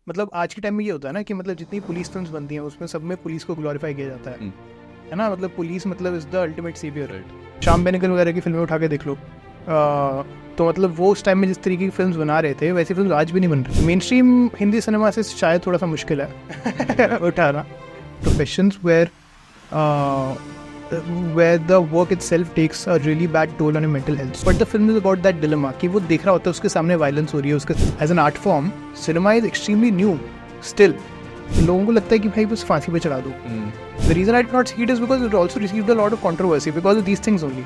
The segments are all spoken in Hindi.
मतलब आज के टाइम में ये होता है ना कि मतलब जितनी पुलिस फिल्म्स बनती हैं उसमें सब में पुलिस को ग्लोरीफाई किया जाता है ना। मतलब पुलिस मतलब is the ultimate saviour. Right, Shyam Benegal वगैरह की फिल्में उठा के देख लो। तो मतलब वो उस टाइम में जिस तरीके की फिल्म्स बना रहे थे वैसी फिल्म आज भी नहीं बन रही। मेन स्ट्रीम हिंदी सिनेमा से शायद थोड़ा सा मुश्किल है उठाना। Professions where the work itself takes a really bad toll on your mental health. But the film is about that dilemma कि वो देख रहा होता है उसके सामने violence हो रही है उसके as an art form. Cinema is extremely new still. लोगों को लगता है कि भाई बस फांसी पे चढ़ा दो. The reason I did not see it is because it also received a lot of controversy because of these things only.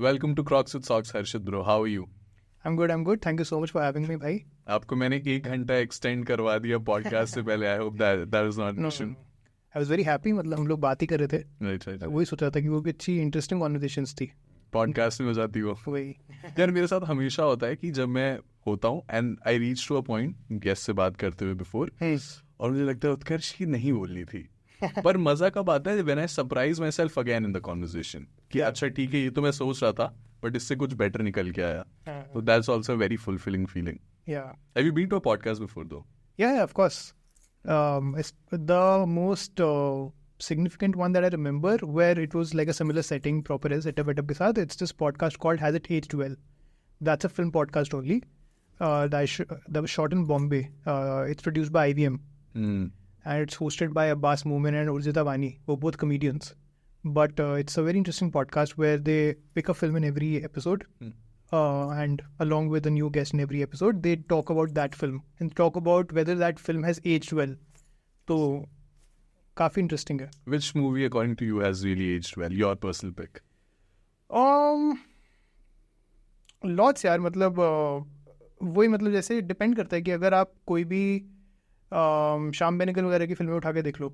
Welcome to Crocs with Socks, Harshit bro. How are you? I'm good. Thank you so much for having me, भाई. आपको मैंने 1 घंटा एक्सटेंड करवा दिया पॉडकास्ट से पहले. I hope that is not an issue. I was very happy. मतलब हम लोग बात ही कर रहे थे. Right. वही सोच रहा था कि वो भी अच्छी इंटरेस्टिंग कॉन्वर्सेशंस थी. पॉडकास्ट में हो जाती वो. वही. यार मेरे साथ हमेशा होता है कि जब मैं होता हूँ and I reach to a point guest से बात करते हुए बिफोर और मुझे लगता है उत्कर्ष की नहीं बोलनी थी. पर मजा कब आता है when I surprise my self again in the conversation कि अच्छा ठीक है ये तो मैं सोच रहा था बट इससे कुछ बेटर निकल के आया. So that's also a very fulfilling feeling. Yeah. Have you been to a podcast before though? Yeah, of course. It's the most significant one that I remember where it was like a similar setting, proper as setup ke saath. It's this podcast called Has It Aged Well? That's a film podcast only. That was shot in Bombay. It's produced by IVM. And it's hosted by Abbas Moomin and Urjita Wani. We're both comedians. But it's a very interesting podcast where they pick a film in every episode. And along with a new guest in every episode, they talk about that film and talk about whether that film has aged well. So, काफी interesting है. Which movie according to you has really aged well? Your personal pick? Lots यार. मतलब वही मतलब जैसे डिपेंड करता है कि अगर आप कोई भी श्याम बेनेगल वगैरह की फिल्में उठा के देख लो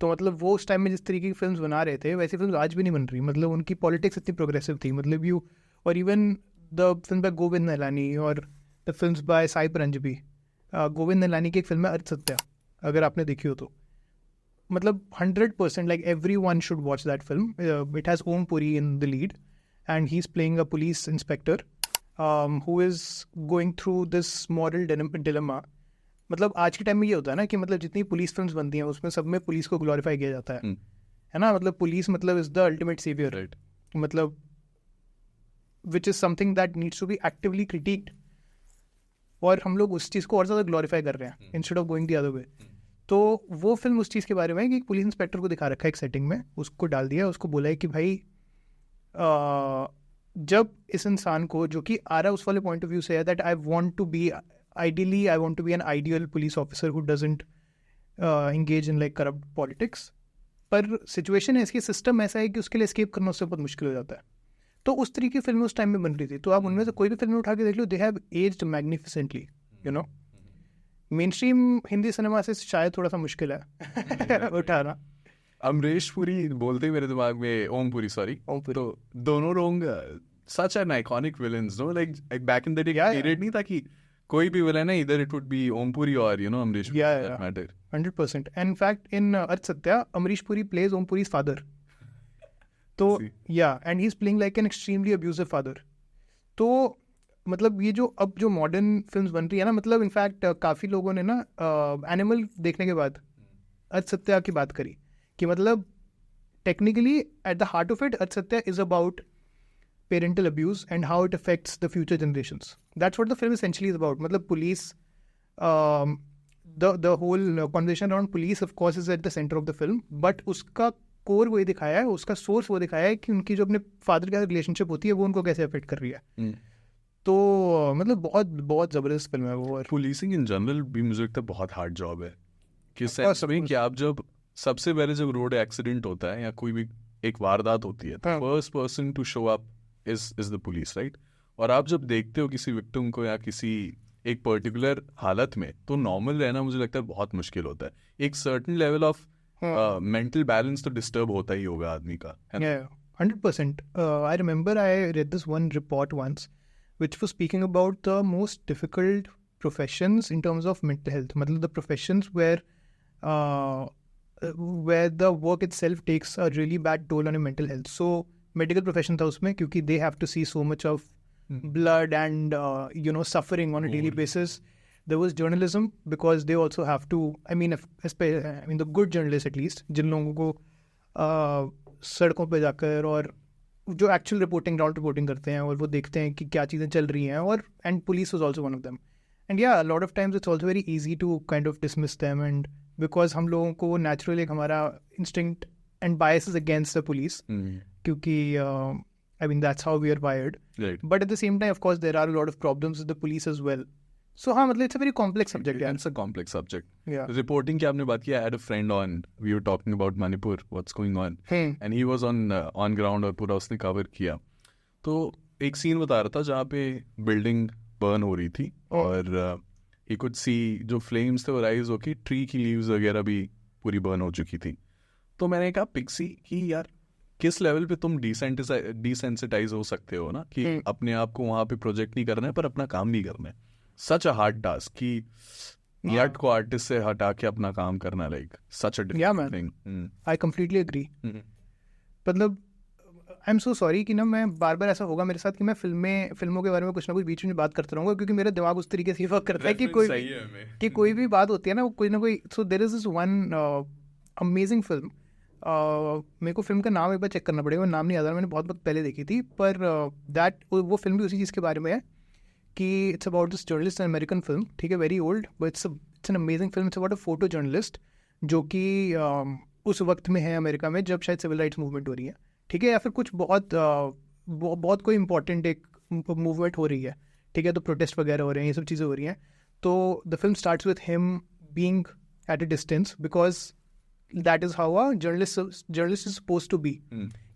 तो मतलब वो उस टाइम में जिस तरीके की फिल्म्स बना रहे थे वैसी फिल्म आज भी नहीं बन रही. मतलब उनकी पॉलिटिक्स इतनी प्रोग्रेसिव थी. मतलब और even the film by Govind Nihalani और the films by Sai Paranjpye. Govind Nihalani की एक फिल्म है अर्ध सत्या, अगर आपने देखी हो तो मतलब 100% like every one should watch that film. It has Om Puri in the lead and he is playing a police inspector who is going through this moral dilemma. मतलब आज के टाइम में ये होता है ना कि मतलब जितनी पुलिस फिल्म्स बनती हैं उसमें सब में पुलिस को ग्लोरीफाई किया जाता है ना. मतलब पुलिस मतलब is the ultimate saviour. Right. मतलब which is something that needs to be actively critiqued और हम लोग उस चीज़ को और ज़्यादा ग्लोरीफाई कर रहे हैं instead of going the other way. तो वो फिल्म उस चीज़ के बारे में है कि पुलिस इंस्पेक्टर को दिखा रखा है एक सेटिंग में, उसको डाल दिया, उसको बोला है कि भाई जब इस इंसान को जो कि आ रहा है उस वाले पॉइंट ऑफ व्यू से है that I want to be ideally I want to be an ideal police officer who doesn't engage in like corrupt politics. पर सिचुएशन है इसकी, सिस्टम ऐसा है कि उसके लिए एस्केप करना उससे बहुत मुश्किल हो जाता है. तो उस तरीके की फिल्में उस टाइम में बन रही थी. तो आप उनमें से कोई भी फिल्में उठा के देख लो, they have aged magnificently. You know, mainstream Hindi cinema से शायद थोड़ा सा मुश्किल है उठाना. अमरीश पुरी बोलते ही मेरे दिमाग में ओम पुरी. तो दोनों लोग such an iconic villains no. Like back in the day period नहीं था कि कोई भी विलन है इधर it would be Om Puri और you know Amrish Puri. That matter. 100%. And in fact in अर्ध सत्या अमरीश पुरी plays ओम पुरी's father. तो and he's playing like an extremely abusive father. तो मतलब ये जो अब जो मॉडर्न फिल्म्स बन रही है ना, मतलब इनफैक्ट काफ़ी लोगों ने ना एनिमल देखने के बाद अर्ध सत्या की बात करी कि मतलब technically at the heart of it Ardh Satya is about parental abuse and how it affects the future generations. That's what the film essentially is about. मतलब police, the whole conversation around police of course is at the center of the film, but उसका core वही दिखाया है, उसका source वो दिखाया है कि उनकी जो अपने father के साथ relationship होती है वो उनको कैसे affect कर रही है. तो मतलब बहुत बहुत ज़बरदस्त फिल्म है वो. पुलिसिंग इन जनरल भी मुझे लगता है बहुत हार्ड जॉब है. किस सेंस में कि आप जब सबसे पहले जब रोड एक्सीडेंट होता है या कोई भी एक वारदात होती है तो first person to show up is the police, right? और आप जब देखते हो किसी विक्टिम को या किसी एक पर्टिकुलर हालत में तो नॉर्मल रहना मुझे लगता है बहुत मुश्किल होता है. एक certain level of mental balance तो डिस्टर्ब होता ही होगा आदमी का. 100%. I remember I read this one report once which was speaking about the most difficult professions in terms of mental health. मतलब the professions where the work itself takes a really bad toll on your mental health. So medical profession था उसमें क्योंकि they have to see so much of blood and suffering on a daily basis. There was journalism because they also have to, the good journalists at least, जिन लोगों को सड़कों पे जाकर और जो एक्चुअल रिपोर्टिंग, ग्राउंड रिपोर्टिंग करते हैं और वो देखते हैं कि क्या चीज़ें चल रही हैं, और and police was also one of them. And yeah lot of times it's also very easy to kind of dismiss them, and because हम लोगों को नेचुरली हमारा instinct and bias is against the police, क्योंकि that's how we are wired. Right. But at the same time, of course, there are a lot of problems with the police as well. So it's a very complex subject. It's a complex subject. Yeah. Reporting की आपने बात की, I had a friend on, we were talking about Manipur, what's going on. And he was on ground और पूरा उसने cover किया. तो एक scene बता रहा था जहाँ पे building burn हो रही थी और he could see जो flames थे वो rise होके tree की leaves वगैरह भी पूरी burn हो चुकी थी. तो मैंने कहा पिक्सी कि यार किस लेवल पे तुम डिसेंसिटाइज हो सकते हो ना, कि अपने आप को वहाँ पे प्रोजेक्ट नहीं करना है पर अपना काम भी करना है. सच अ हार्ड टास्क कि आर्ट को आर्टिस्ट से हटा के अपना काम करना, like such a different thing. I completely agree. मतलब आई एम सो सॉरी कि ना मैं बार बार ऐसा होगा मेरे साथ कि मैं फिल्मों के बारे में कुछ ना कुछ बीच में बात करता रहूँगा, क्योंकि मेरा दिमाग उस तरीके से वर्क करता है कि कोई भी बात होती है ना, कोई ना कोई. So there is this one amazing film, मेरे को फिल्म का नाम एक बार चेक करना पड़ेगा, नाम नहीं याद आ रहा, मैंने बहुत पहले देखी थी, पर वो फिल्म भी उसी चीज़ के बारे में है कि it's about this journalist, an American film, ठीक है, very old, but it's an amazing film. It's about a photo journalist जो कि उस वक्त में है अमेरिका में जब शायद सिविल राइट्स मूवमेंट हो रही है, ठीक है, या फिर कुछ बहुत कोई इंपॉर्टेंट एक मूवमेंट हो रही है, ठीक है, तो प्रोटेस्ट वगैरह हो रहे हैं, ये सब चीज़ें हो रही हैं. तो the film starts with him being at a distance because that is how a journalist is suppose to be,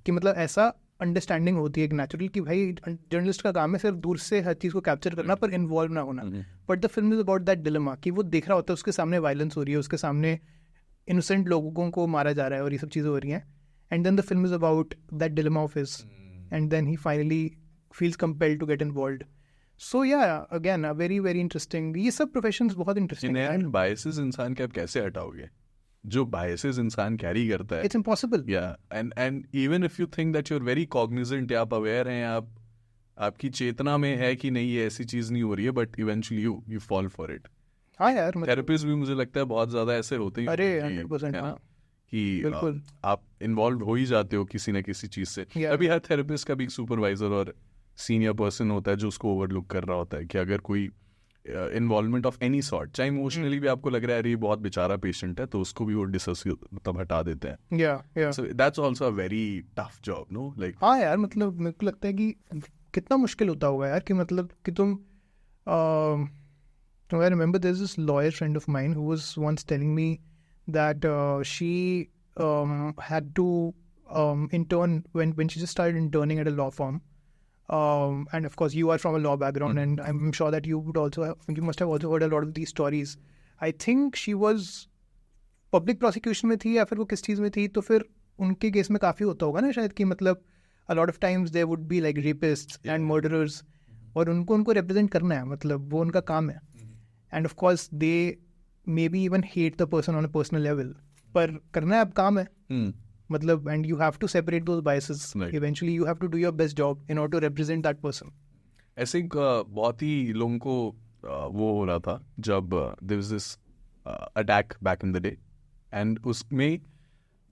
कि मतलब ऐसा अंडरस्टैंडिंग होती है एक नेचुरल कि भाई जर्नलिस्ट का काम है सिर्फ दूर से हर चीज़ को कैप्चर करना पर इन्वॉल्व ना होना. But the film is about that dilemma कि वो देख रहा होता है उसके सामने वायलेंस हो रही है, उसके सामने इनोसेंट लोगों को मारा जा रहा है और ये सब चीज़ें हो रही हैं, and then the film is about that dilemma of his, and then he finally feels compelled to get involved. So yeah again very very interesting. ये सब प्रोफेशंस बहुत इंटरेस्टिंग है. बायसेस इंसान के आप कैसे हटाओगे? जो बायसेस इंसान कैरी करता है, it's impossible. And even if you think that you are very cognizant, आप अवेयर हैं, आपकी चेतना में है कि नहीं ये ऐसी चीज नहीं हो रही है, but eventually you fall for it. हाँ यार, थेरेपिस्ट भी मुझे लगता है बहुत ज्यादा ऐसे होते हैं. अरे 100% है ना, कि आप इन्वॉल्व हो ही जाते हो किसी न किसी चीज से. अभी हर थेरेपिस्ट का भी एक सुपरवाइजर और सीनियर पर्सन होता है जो उसको ओवरलुक कर रहा होता है कि अगर कोई इन्वॉल्वमेंट ऑफ एनी सॉर्ट, चाहे इमोशनली भी आपको लग रहा है अरे बहुत बेचारा पेशेंट है, तो उसको भी वो मतलब हटा देते हैं. So that's also a very tough job, no, like. हाँ यार, मतलब मेरे को लगता है कि कितना मुश्किल होता होगा यार, कि मतलब कि तुम I remember there's this lawyer friend of mine who was once telling me that she had to intern when she just started interning at a law firm. And of course, you are from a law background, and I'm sure that you must have also heard a lot of these stories. I think she was public prosecution में थी या फिर वो किस चीज़ में थी, तो फिर उनके केस में काफ़ी होता होगा ना शायद, कि मतलब a lot of times there would be like rapists and murderers, और उनको represent करना है, मतलब वो उनका काम है. And of course, they maybe even hate the person on a personal level, पर करना है अब काम है. मतलब, and you have to separate those biases. Right. Eventually, you have to do your best job in order to represent that person. ऐसे बहुत ही लोगों को वो हो रहा था जब there was this attack back in the day, and उसमें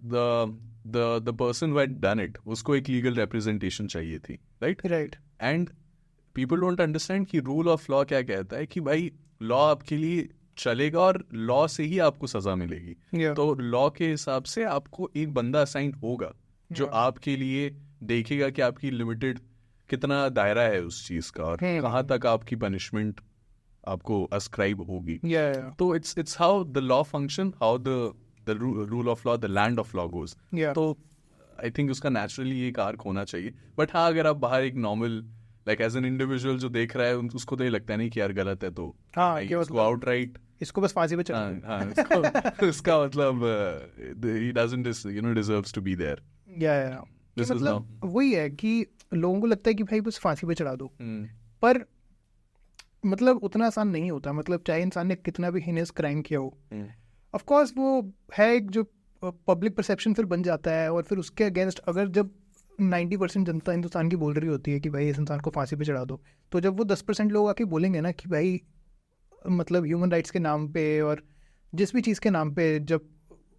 the person who had done it, उसको एक legal representation चाहिए थी, right? And people don't understand कि rule of law क्या कहता है, कि भाई लॉ आपके लिए चलेगा और लॉ से ही आपको सजा मिलेगी. तो लॉ के हिसाब से आपको एक बंदा असाइन होगा जो आपके लिए देखेगा कि आपकी लिमिटेड कितना दायरा है उस चीज का और कहाँ तक आपकी पनिशमेंट आपको अस्क्राइब होगी. तो it's how the law function, how the rule of law, the land of law goes. तो आई थिंक उसका नेचुरली एक आर्क होना चाहिए. बट हाँ, अगर आप बाहर एक normal like as an individual जो देख रहा है, उसको तो ये लगता है नहीं कि यार गलत है, तो उसको आउटराइट इसको बस फांसी पे चढ़ा. इसका मतलब he doesn't deserves to be there. मतलब वही है कि लोगों को लगता है कि भाई बस फांसी पे चढ़ा दो, पर मतलब उतना आसान नहीं होता. मतलब चाहे इंसान ने कितना भी हीनियस क्राइम किया हो, ऑफ कोर्स वो है एक जो पब्लिक परसेप्शन फिर बन जाता है, और फिर उसके अगेंस्ट अगर जब 90% जनता हिंदुस्तान की बोल रही होती है कि भाई इस इंसान को फांसी पे चढ़ा दो, तो जब वो 10% लोग आके बोलेंगे ना कि भाई मतलब ह्यूमन राइट्स के नाम पे और जिस भी चीज़ के नाम पे, जब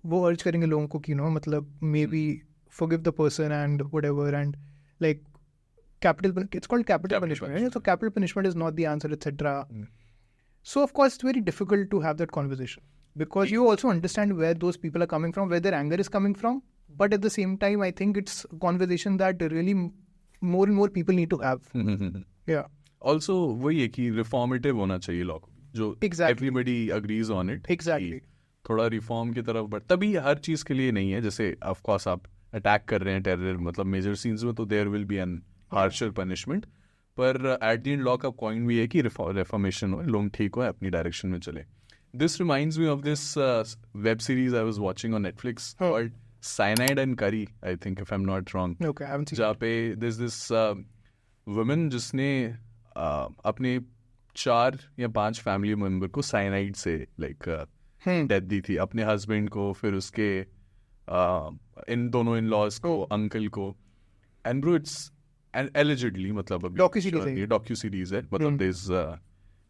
वो अर्ज करेंगे लोगों को कि नो मतलब may be forgive the person and whatever, and like it's called capital punishment, right? So capital punishment is not the answer, etc. So of course it's very difficult to have that conversation, because you also understand where those people are coming from, where their anger is coming from, but at the same time I think it's a conversation that really more and more people need to have. Yeah. Also वही है कि reformative होना चाहिए law को, जो everybody agrees on it. Exactly. थोड़ा रिफॉर्म की तरफ बढ़, तभी हर चीज़ के लिए नहीं है. जैसे ऑफ कोर्स आप अटैक कर रहे हैं टेरर, मतलब मेजर सीन्स में, तो there will be an harsher punishment, पर एट द एंड लॉ का पॉइंट भी है कि रिफॉर्मेशन हो, लोग ठीक हो, अपनी डायरेक्शन में चले. This reminds me of this web series I was watching on Netflix called Cyanide and Curry, I think, if I'm not wrong. Okay, I haven't seen. जहाँ पे there's this woman जिसने अपने 4 या 5 फैमिली मेंबर को साइनाइड से डेथ दी थी, अपने हस्बैंड को, फिर उसके इन दोनों इन लॉज को, अंकल को. एंड ब्रो इट्स एलिजिडली, मतलब डॉक्यू सीरीज है, मतलब this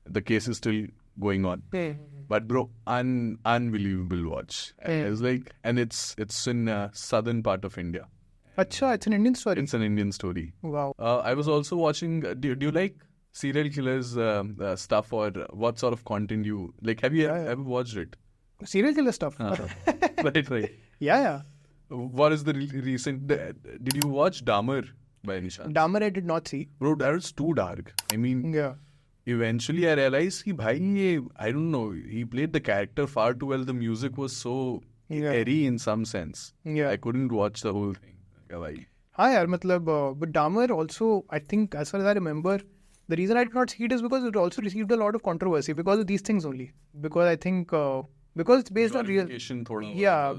the case is still going on, but bro unbelievable watch. It's like, and it's in southern part of India. Acha, it's an Indian story. It's an Indian story. Wow. I was also watching, do you like serial killers stuff, or what sort of content you like? Have you ever watched it? Serial killer stuff. Right. Yeah. What is the recent? Did you watch Dahmer by any chance? Dahmer I did not see. Bro, that was too dark. I mean, Yeah. Eventually I realized कि भाई ये, I don't know, he played the character far too well. The music was so airy in some sense. Yeah. I couldn't watch the whole thing. भाई. हाँ यार, मतलब but Dahmer also, I think, as far as I remember, the reason I did not see it is because it also received a lot of controversy because of these things only. Because I think because it's based on real,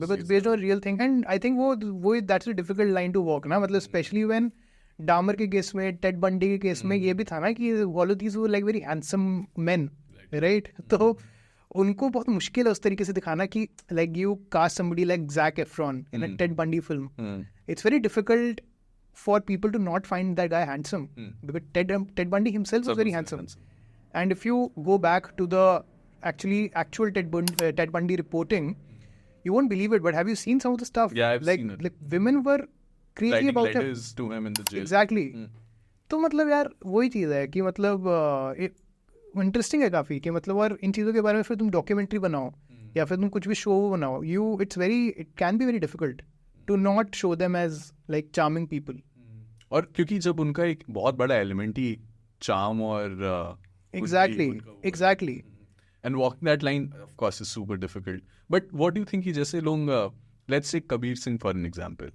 because it's based on a real thing, and I think वो that's a difficult line to walk ना, मतलब especially when Dahmer के केस में, टेड बंडी के केस में ये भी था ना कि all of these were like very handsome men, right? तो उनको बहुत मुश्किल है उस तरीके से दिखाना कि like you cast somebody like Zac Efron in a Ted Bundy film. It's very difficult for people to not find that guy handsome, because Ted Bundy himself was very handsome. And if you go back to the actual Ted Bundy reporting, you won't believe it, but have you seen some of the stuff? Yeah, I've seen it. Like women were crazy Writing about him. letters to him in the jail. Exactly. तो मतलब यार वही चीज़ है कि मतलब इंटरेस्टिंग है काफ़ी, कि मतलब और इन चीज़ों के बारे में फिर तुम डॉक्यूमेंट्री बनाओ या फिर तुम कुछ भी शो बनाओ, it can be very difficult to not show them as like charming people. और क्योंकि जब उनका एक बहुत बड़ा एलिमेंट ही चार्म और exactly and walking that line of course is super difficult. But what do you think कि जैसे लोग let's say Kabir Singh for an example,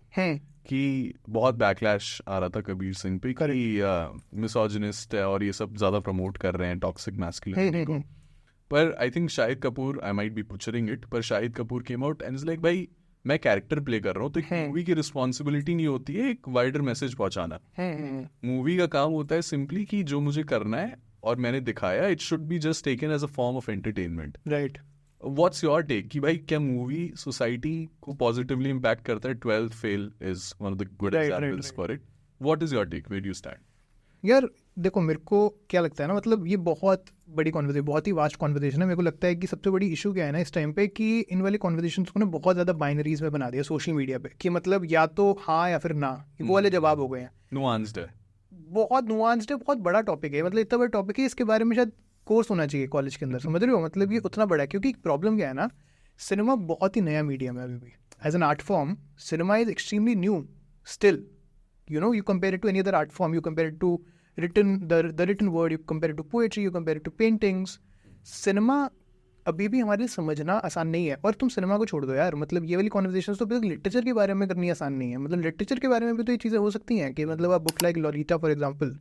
कि बहुत बैकलैश आ रहा था कबीर सिंह पे कि मिसोजिनिस्ट है और ये सब ज़्यादा प्रमोट कर रहे हैं टॉक्सिक मैस्कुलिनिटी को. पर I think Shahid Kapoor, I might be butchering it, पर Shahid Kapoor came out and is like भाई मैं कैरेक्टर प्ले कर रहा हूँ, तो मूवी की रिस्पॉन्सिबिलिटी नहीं होती है एक वाइडर मैसेज पहुंचाना. मूवी का काम होता है सिंपली कि जो मुझे करना है और मैंने दिखाया, it should be just taken as a form of entertainment. Right. What's your take कि भाई क्या मूवी सोसाइटी को पॉजिटिवली इम्पैक्ट करता है? 12th fail is one of the good examples for it. What is your take? Where do you stand? यार देखो, मेरे को क्या लगता है ना, मतलब ये बहुत बड़ी कॉन्वर्सेशन, बहुत ही वास्ट कॉन्वर्सेशन है. मेरे को लगता है कि सबसे बड़ी इशू क्या है ना इस टाइम पे, कि इन वाली कॉन्वर्सेशंस को ना बहुत ज़्यादा बाइनरीज में बना दिया सोशल मीडिया पे, कि मतलब या तो हाँ या फिर ना, वो वाले जवाब हो गए हैं. नुआंस्ड है, बहुत नुआंस्ड है, बहुत बड़ा टॉपिक है, मतलब इतना बड़ा टॉपिक है, इसके बारे में शायद कोर्स होना चाहिए कॉलेज के अंदर, समझ रहे हो? मतलब ये उतना बड़ा है, क्योंकि प्रॉब्लम क्या है ना, सिनेमा बहुत ही नया मीडियम है अभी भी. As an art form cinema is extremely new still. You know, you compare it to any other art form, you compare it to the written word, you compare it to poetry, you compare it to paintings. Cinema अभी भी हमारे समझना आसान नहीं है. और तुम सिनेमा को छोड़ दो यार, मतलब ये वाली कॉन्वर्सेशंस तो लिटरेचर के बारे में करनी आसान नहीं है. मतलब लिटरेचर के बारे में भी तो ये चीज़ें हो सकती हैं कि मतलब book like Lolita for example,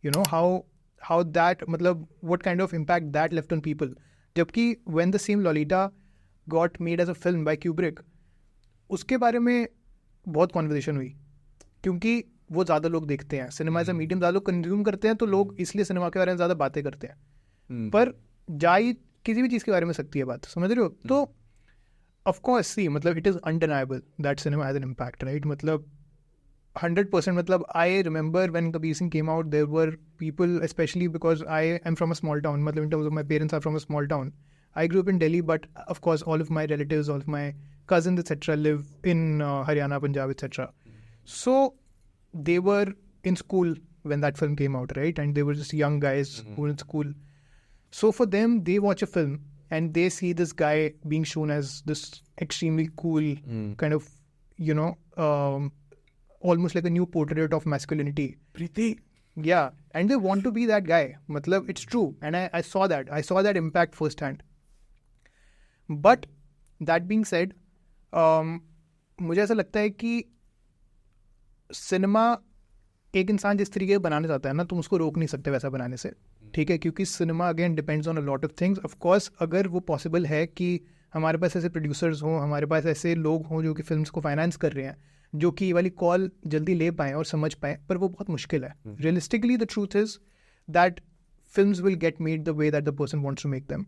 you know how that, मतलब what kind of impact that left on people. जबकि when the same Lolita got made as a film by Kubrick, उसके बारे में बहुत कॉन्वर्सेशन हुई, क्योंकि वो ज़्यादा लोग देखते हैं सिनेमा एज अ मीडियम, ज़्यादा लोग कंज्यूम करते हैं, तो लोग इसलिए सिनेमा के बारे में ज़्यादा बातें करते हैं. पर जाई किसी भी चीज़ के बारे में सकती है बात, समझ रहे हो? तो ऑफ कोर्स सी, मतलब it is undeniable that cinema has an impact, right? मतलब 100%. मतलब I remember when Kabir Singh came out, there were people, especially because I am from a small town, मतलब in terms of my parents are from a small town. I grew up in Delhi, but of course all of my relatives, all of my cousins, etc. live in Haryana, Punjab, etc. So they were in school when that film came out, right? And they were just young guys who were in school. So for them, they watch a film and they see this guy being shown as this extremely cool kind of, you know, almost like a new portrait of masculinity. Preeti. Yeah, and they want to be that guy. Matlab, it's true. And I saw that. I saw that impact firsthand. But that being said, मुझे ऐसा लगता है कि सिनेमा एक इंसान जिस तरीके से बनाना चाहता है ना, तुम उसको रोक नहीं सकते वैसा बनाने से, ठीक है? क्योंकि cinema again depends on a lot of things. Of course अगर वो पॉसिबल है कि हमारे पास ऐसे प्रोड्यूसर्स हों, हमारे पास ऐसे लोग हों जो कि फिल्म्स को फाइनेंस कर रहे हैं, जो कि ये वाली कॉल जल्दी ले पाएँ और समझ पाएँ, पर वो बहुत मुश्किल है. Realistically the truth is that films will get made the way that the person wants to make them.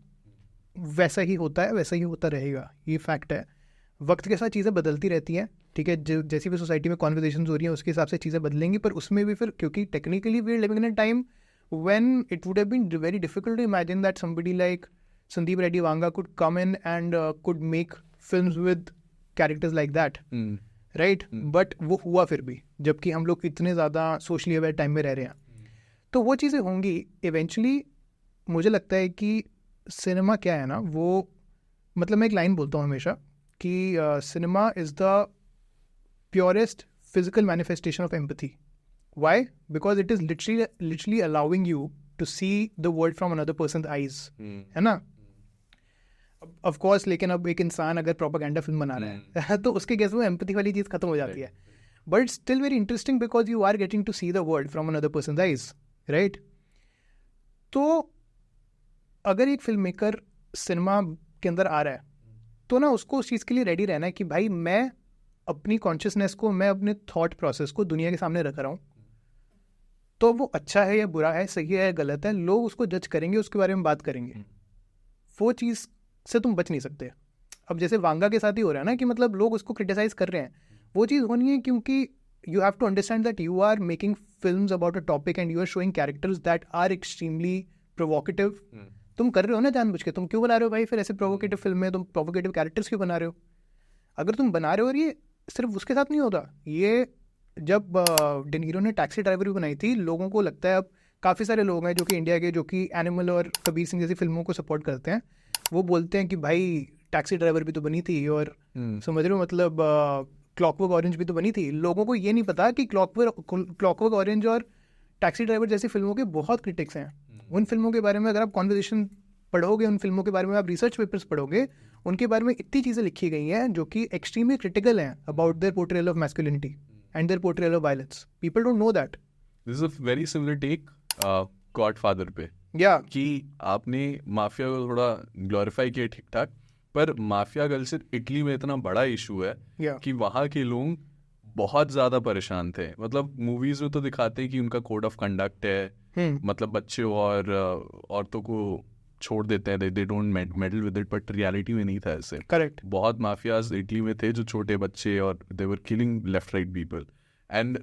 वैसा ही होता है, वैसा ही होता रहेगा, ये फैक्ट है. वक्त के साथ चीज़ें बदलती रहती हैं, ठीक है? जैसी भी सोसाइटी में कॉन्वर्सेशंस हो रही हैं उसके हिसाब से चीज़ें बदलेंगी, पर उसमें भी फिर क्योंकि technically we are living in a time when it would have been very difficult to imagine that somebody like Sandeep Reddy Vanga could come in and could make films with characters like that, right? But वो हुआ फिर भी, जबकि हम लोग इतने ज़्यादा सोशली अवेयर टाइम में रह रहे हैं. तो वो चीज़ें होंगी इवेंचुअली. मुझे लगता है कि सिनेमा क्या है ना, वो मतलब मैं एक लाइन बोलता हूँ हमेशा कि cinema is the purest physical manifestation of empathy. Why? Because it is literally allowing you to see the world from another person's eyes, है ना? Of course, लेकिन अब एक इंसान अगर प्रोपेगेंडा फिल्म बना रहा है तो उसके केस में एम्पैथी वाली चीज़ खत्म हो जाती है. But it's still very interesting because you are getting to see the world from another person's eyes, right? तो अगर एक फिल्म मेकर सिनेमा के अंदर आ रहा है तो ना उसको उस चीज़ के लिए रेडी रहना है कि भाई मैं अपनी कॉन्शियसनेस को, मैं अपने थॉट प्रोसेस को दुनिया के सामने रख रहा हूँ. तो वो अच्छा है या बुरा है, सही है या गलत है, लोग उसको जज करेंगे, उसके बारे में बात करेंगे. वो चीज़ से तुम बच नहीं सकते. अब जैसे वांगा के साथ ही हो रहा है ना कि मतलब लोग उसको क्रिटिसाइज कर रहे हैं, वो चीज़ होनी है क्योंकि you have to understand that you are making films about a topic and you are showing characters that are extremely provocative. तुम कर रहे हो ना जानबूझ के, तुम क्यों बना रहे हो भाई फिर ऐसे प्रोवोकेटिव फिल्म में, तुम प्रोवोकेटिव कैरेक्टर्स क्यों बना रहे हो? अगर तुम बना रहे हो, और ये सिर्फ उसके साथ नहीं होता, ये जब डेनीरो ने टैक्सी ड्राइवर भी बनाई थी, लोगों को लगता है, अब काफ़ी सारे लोग हैं जो कि इंडिया के, जो कि एनिमल और कबीर सिंह जैसी फिल्मों को सपोर्ट करते हैं, वो बोलते हैं कि भाई टैक्सी ड्राइवर भी तो बनी थी, और समझ रहे हो मतलब क्लॉकवर्क ऑरेंज भी तो बनी थी. लोगों को ये नहीं पता कि क्लॉकवर्क ऑरेंज और टैक्सी ड्राइवर जैसी फिल्मों के बहुत क्रिटिक्स हैं. उन फिल्मों के बारे में अगर आप कॉन्वर्सेशन पढ़ोगे, उन फिल्मों के बारे में आप रिसर्च पेपर्स पढ़ोगे, उनके बारे में इतनी चीज़ें लिखी गई हैं जो कि एक्सट्रीमली क्रिटिकल हैं about their portrayal of masculinity and their portrayal of violence. People don't know that. This is a very similar take Godfather पे. Yeah. कि आपने माफिया को थोड़ा ग्लोरीफाई किया ठीक ठाक, पर माफिया कल्चर इटली में इतना बड़ा इशू है कि वहाँ के लोग बहुत ज़्यादा परेशान थे. मतलब मूवीज़ में तो दिखाते हैं कि उनका कोड ऑफ कंडक्ट है, मतलब बच्चे और औरतों को छोड़ देते हैं, they don't medal with it, but reality में नहीं था ऐसे. करेक्ट. बहुत माफियाज इटली में थे जो छोटे बच्चे, और they were killing left right people. And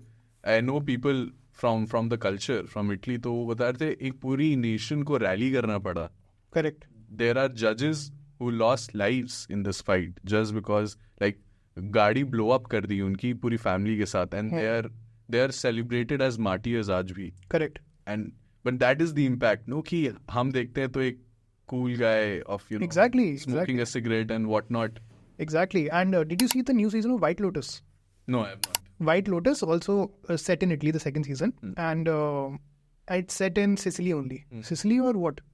I know people from the culture from Italy, तो वो बता रहे थे एक पूरी नेशन को रैली करना पड़ा. करेक्ट. देयर आर जजेस who lost lives in this fight just because like गाड़ी ब्लो अप कर दी उनकी पूरी फैमिली के साथ, and they are celebrated as martyrs आज भी. Correct. And but that is the impact, no, कि हम देखते हैं तो एक cool guy of, you know, smoking a cigarette and whatnot. Exactly. And did you see the new season of White Lotus? No, I have not. White Lotus also set in Italy, the second season, and it's set in Sicily only. Sicily or what?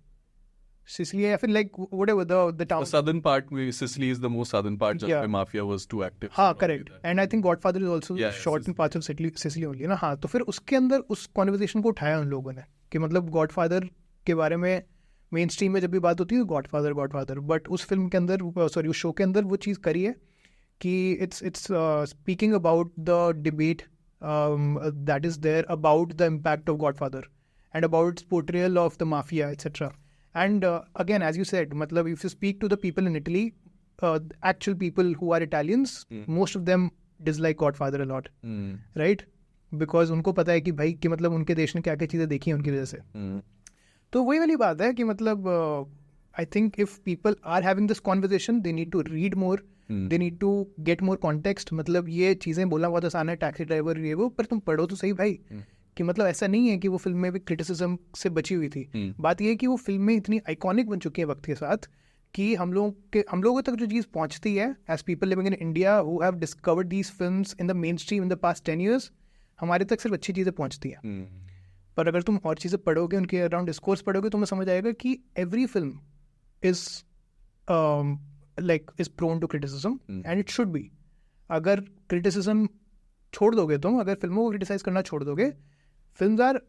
Sicily, I feel like whatever the town. The southern part, Sicily is the most southern part, just where mafia was too active. हाँ, correct. And I think Godfather is also shot in parts of Sicily only, ना? हाँ, तो फिर उसके अंदर उस conversation को उठाया उन लोगों ने कि मतलब Godfather के बारे में मेन स्ट्रीम में जब भी बात होती है गॉडफादर, बट उस फिल्म के अंदर, सॉरी उस शो के अंदर वो चीज़ करी है कि it's speaking about the debate that is there about the impact of Godfather and about its portrayal of the mafia etcetera. And again as you said, मतलब if you speak to the people in Italy, actual people who are Italians, most of them dislike Godfather a lot, right? Because उनको पता है कि भाई कि मतलब उनके देश ने क्या क्या चीज़ें देखी हैं उनकी वजह से. तो वही वाली बात है कि मतलब I think if people are having this conversation they need to read more, they need to get more context. मतलब ये चीज़ें बोलना बहुत आसान है, टैक्सी ड्राइवर ये वो, पर तुम पढ़ो तो सही भाई कि मतलब ऐसा नहीं है कि वो फिल्म में भी क्रिटिसिज्म से बची हुई थी. बात ये है कि वो फिल्में इतनी आइकॉनिक बन चुकी है वक्त के साथ कि हम लोगों तक जो चीज़ पहुंचती है as people living in India who have discovered these films in the mainstream in the past 10 years, हमारे तक सिर्फ अच्छी चीज़ें पहुंचती हैं. पर अगर तुम और चीज़ें पढ़ोगे, उनके अराउंड डिस्कोर्स पढ़ोगे, तुम्हें समझ आएगा कि every film is is prone to criticism and it should be. अगर क्रिटिसिज्म छोड़ दोगे तुम, अगर फिल्मों को क्रिटिसाइज करना छोड़ दोगे, films are